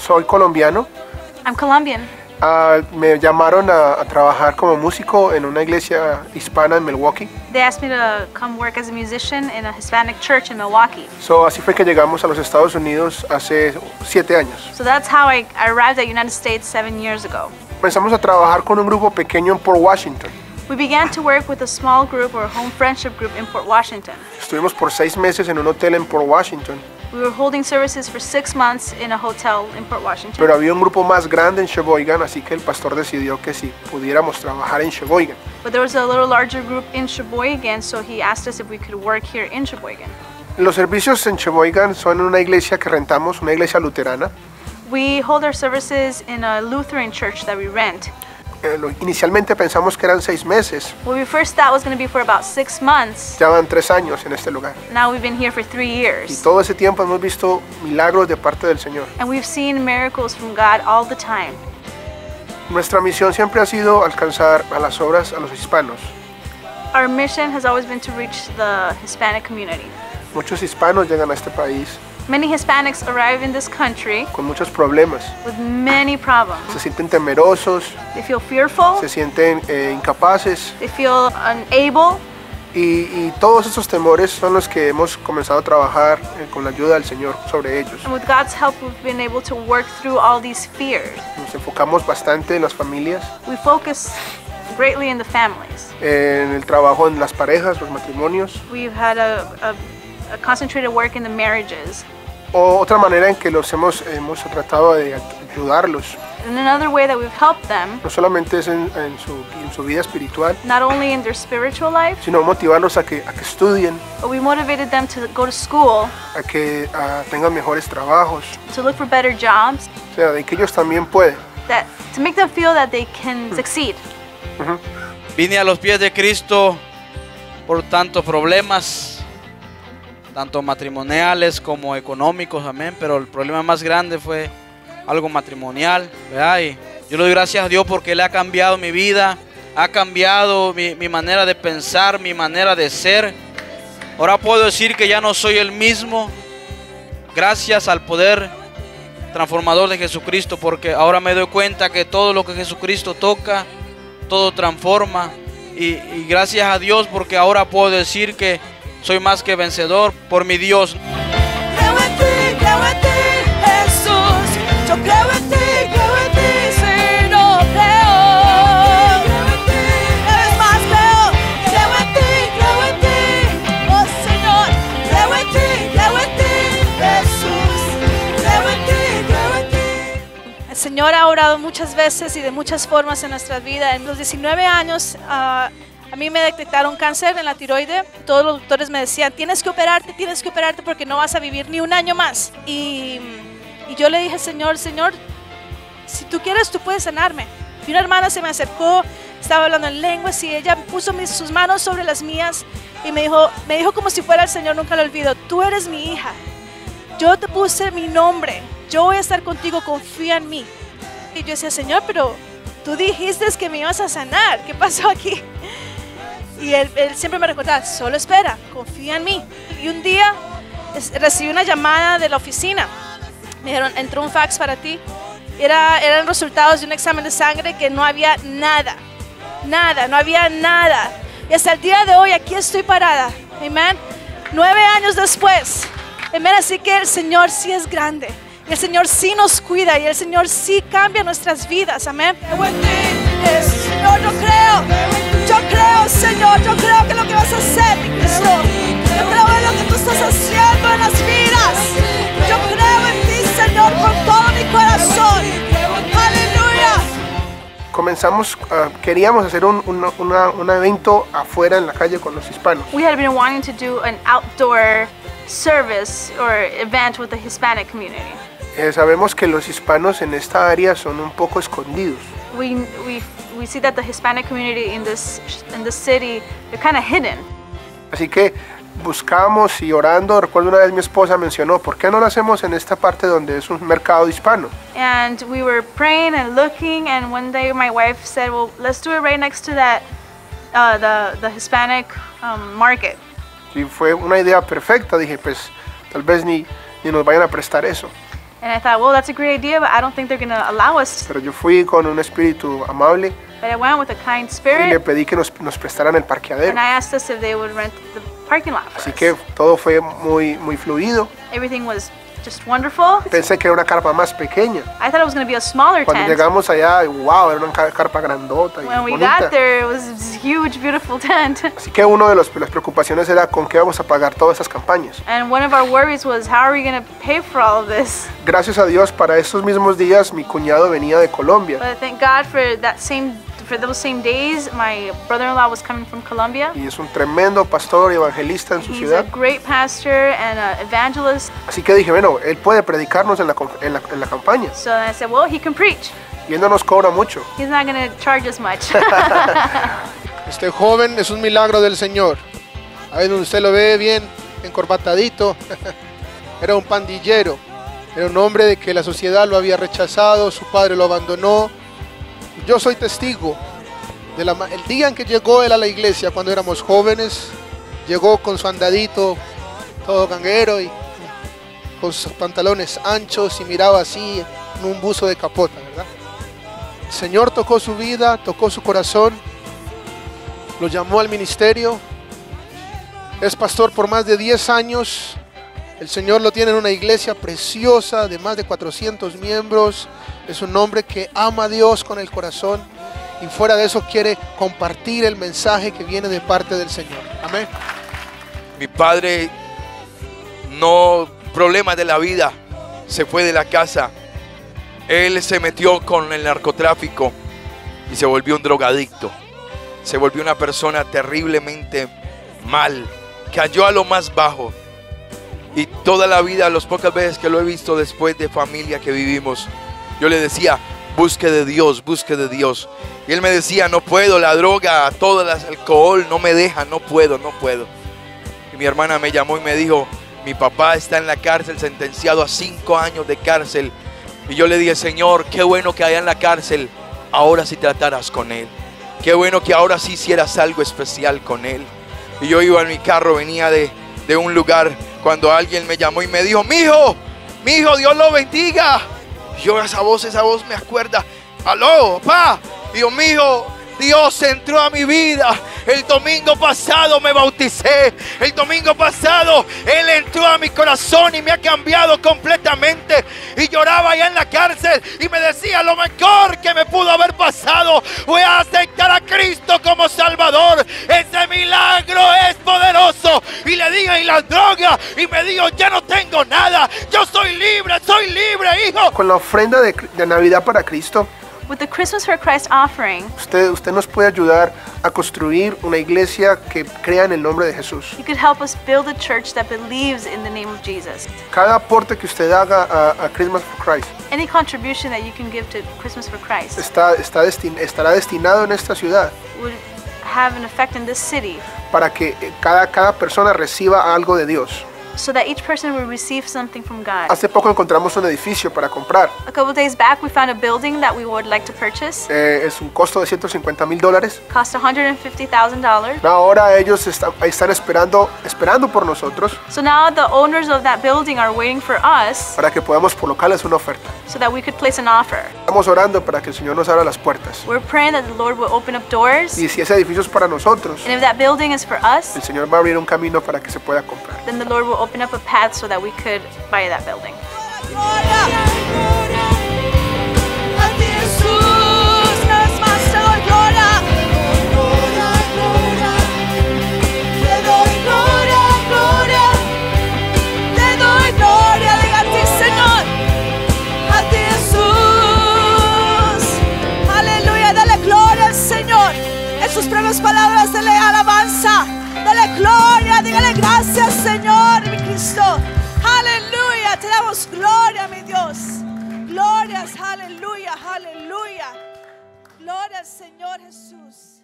Soy colombiano. I'm Colombian. Me llamaron a trabajar como músico en una iglesia hispana en Milwaukee. They asked me to come work as a musician in a Hispanic church in Milwaukee. Así fue que llegamos a los Estados Unidos hace 7 años. So that's how I arrived at the United States 7 years ago. Comenzamos a trabajar con un grupo pequeño en Port Washington. We began to work with a small group or a home friendship group in Port Washington. Estuvimos por 6 meses en un hotel en Port Washington. We were holding services for 6 months in a hotel in Port Washington. Pero había un grupo más grande en Sheboygan, así que el pastor decidió que si pudiéramos trabajar en Sheboygan. But there was a little larger group in Sheboygan, so he asked us if we could work here in Sheboygan. Los servicios en Sheboygan son en una iglesia que rentamos, una iglesia luterana. We hold our services in a Lutheran church that we rent. Inicialmente pensamos que eran 6 meses. What we first thought was going to be for about 6 months. Ya van 3 años en este lugar. Now we've been here for 3 years. Y todo ese tiempo hemos visto milagros de parte del Señor. And we've seen miracles from God all the time. Nuestra misión siempre ha sido alcanzar a las obras a los hispanos. Our mission has always been to reach the Hispanic community. Muchos hispanos llegan a este país Many Hispanics arrive in this country con muchos problemas. with many problems. Se sienten temerosos, They feel fearful, se sienten incapaces they feel unable, y todos estos temores son los que hemos comenzado a trabajar con la ayuda del Señor sobre ellos. and with God's help we've been able to work through all these fears. Nos enfocamos bastante en las familias, We focus greatly in the families. en el trabajo en las parejas, los matrimonios. We've had a concentrated work in the marriages. Otra manera en que hemos tratado de ayudarlos, And another way that we've helped them, no solamente es en su vida espiritual, not only in their spiritual life, sino motivarlos a que estudien, but we motivated them to go to school, a que tengan mejores trabajos, to look for better jobs, o sea, de que ellos también pueden. to make them feel that they can succeed. Vine a los pies de Cristo por tantos problemas, tanto matrimoniales como económicos, amén, pero el problema más grande fue algo matrimonial, ¿verdad? Y yo le doy gracias a Dios porque Él ha cambiado mi vida, ha cambiado mi manera de pensar, mi manera de ser. Ahora puedo decir que ya no soy el mismo, gracias al poder transformador de Jesucristo, porque ahora me doy cuenta que todo lo que Jesucristo toca, todo transforma, y gracias a Dios porque ahora puedo decir que soy más que vencedor por mi Dios. Creo en ti, Jesús. Yo creo en ti, si no creo. Eres más, creo en ti, oh Señor. Creo en ti, Jesús. Creo en ti. El Señor ha orado muchas veces y de muchas formas en nuestra vida. En los 19 años a mí me detectaron cáncer en la tiroide. Todos los doctores me decían, tienes que operarte porque no vas a vivir ni un año más. Y yo le dije, Señor, si tú quieres, tú puedes sanarme. Y una hermana se me acercó, estaba hablando en lenguas y ella puso sus manos sobre las mías y me dijo como si fuera el Señor, nunca lo olvido, tú eres mi hija. Yo te puse mi nombre, yo voy a estar contigo, confía en mí. Y yo decía, Señor, pero tú dijiste que me ibas a sanar, ¿qué pasó aquí? Y él siempre me recordaba, solo espera, confía en mí. Y un día recibí una llamada de la oficina. Me dijeron, entró un fax para ti. Eran resultados de un examen de sangre que no había nada. No había nada. Y hasta el día de hoy aquí estoy parada. Amén. 9 años después. Amén. Así que el Señor sí es grande. Y el Señor sí nos cuida. Y el Señor sí cambia nuestras vidas. Amén. Creo en ti, Señor, yo creo, Señor, yo creo que lo que vas a hacer, mi Cristo. Yo creo en lo que tú estás haciendo en las vidas. Yo creo en ti, Señor, con todo mi corazón. Aleluya. Queríamos hacer un evento afuera en la calle con los hispanos. We had been wanting to do an outdoor service or event with the Hispanic community. Sabemos que los hispanos en esta área son un poco escondidos. We see that the Hispanic community in this city, they're kind of hidden. Así que buscamos y orando, recuerdo una vez mi esposa mencionó, ¿por qué no lo hacemos en esta parte donde es un mercado hispano? And we were praying and looking, and one day my wife said, well, let's do it right next to that, the Hispanic market. Y fue una idea perfecta, dije, pues tal vez ni nos vayan a prestar eso. And I thought, well, that's a great idea, but I don't think they're going to allow us. Pero yo fui con un espíritu amable But I went with a kind y le spirit, pedí que nos prestaran el parqueadero. and I asked us if they would rent the parking lot for Así us. que todo fue muy fluido. Everything was just wonderful. Pensé que era una carpa más pequeña. I thought it was going to be a smaller Cuando tent. llegamos allá, wow, era una carpa grandota y When we bonita. got there, it was this huge, beautiful tent. Así que una de las preocupaciones era con qué vamos a pagar todas esas campañas. And one of our worries was, how are we going to pay for all of this? Gracias a Dios, para estos mismos días mi cuñado venía de Colombia But thank God for those same days, my brother-in-law was coming from Colombia. y es un tremendo pastor y evangelista en su He's a ciudad. great pastor and an evangelist. Así que dije, bueno, él puede predicarnos en la campaña So I said, well, he can preach. y él no nos cobra mucho. He's not going to charge us much. Este joven es un milagro del Señor. Ahí donde usted lo ve bien encorbatadito, era un pandillero, era un hombre de que la sociedad lo había rechazado, su padre lo abandonó. Yo soy testigo del día en que llegó él a la iglesia cuando éramos jóvenes. Llegó con su andadito, todo ganguero y con sus pantalones anchos y miraba así en un buzo de capota, ¿verdad? El Señor tocó su vida, tocó su corazón, lo llamó al ministerio. Es pastor por más de 10 años. El Señor lo tiene en una iglesia preciosa de más de 400 miembros. Es un hombre que ama a Dios con el corazón y fuera de eso quiere compartir el mensaje que viene de parte del Señor. Amén. Mi padre, no problemas de la vida, se fue de la casa. Él se metió con el narcotráfico y se volvió un drogadicto. Se volvió una persona terriblemente mal. Cayó a lo más bajo. Y toda la vida, las pocas veces que lo he visto después de familia que vivimos, yo le decía, busque de Dios, busque de Dios. Y él me decía, no puedo, la droga, todo el alcohol no me deja, no puedo. Y mi hermana me llamó y me dijo, mi papá está en la cárcel, sentenciado a 5 años de cárcel. Y yo le dije, Señor, qué bueno que allá en la cárcel, ahora sí trataras con él. Qué bueno que ahora sí hicieras algo especial con él. Y yo iba en mi carro, venía de un lugar, cuando alguien me llamó y me dijo, mi hijo, Dios lo bendiga. Y yo esa voz me acuerda, aló, papá. Y yo, mi hijo, Dios entró a mi vida. El domingo pasado me bauticé. El domingo pasado Él entró a mi corazón y me ha cambiado completamente. Y lloraba allá en la cárcel y me decía, lo mejor que me pudo haber pasado fue aceptar a Cristo como Salvador. Ese milagro es poderoso. Y le digo, y la droga. Y me digo, ya no tengo nada. Yo soy libre, hijo. Con la ofrenda de Navidad para Cristo, With the Christmas for Christ offering, usted nos puede ayudar a construir una iglesia que crea en el nombre de Jesús. you could help us build a church that believes in the name of Jesus. Cada aporte que usted haga a Christmas for Christ Any contribution that you can give to Christmas for Christ estará destinado en esta ciudad would have an effect in this city, para que cada persona reciba algo de Dios. so that each person will receive something from God. Hace poco encontramos un edificio para comprar. A couple days back, we found a building that we would like to purchase. Es un costo de $150,000. Cost $150,000. Ahora ellos están esperando por nosotros So now the owners of that building are waiting for us para que podamos colocarles una oferta. so that we could place an offer. Estamos orando para que el Señor nos abra las puertas. We're praying that the Lord will open up doors, Y si ese edificio es para nosotros, and if that building is for us, el Señor va a abrir un camino para que se pueda comprar. then the Lord will open up a path so that we could buy that building. Gloria. A ti, Jesús, una vez más te doy gloria. Te doy gloria. Te doy gloria, diga a ti, Señor. A ti, Jesús. Aleluya, dale gloria al Señor. En sus propias palabras, dale alabanza. Dale gloria, dígale gracias, Señor, mi Cristo. Aleluya, te damos gloria, mi Dios. Glorias, aleluya. Gloria al Señor Jesús.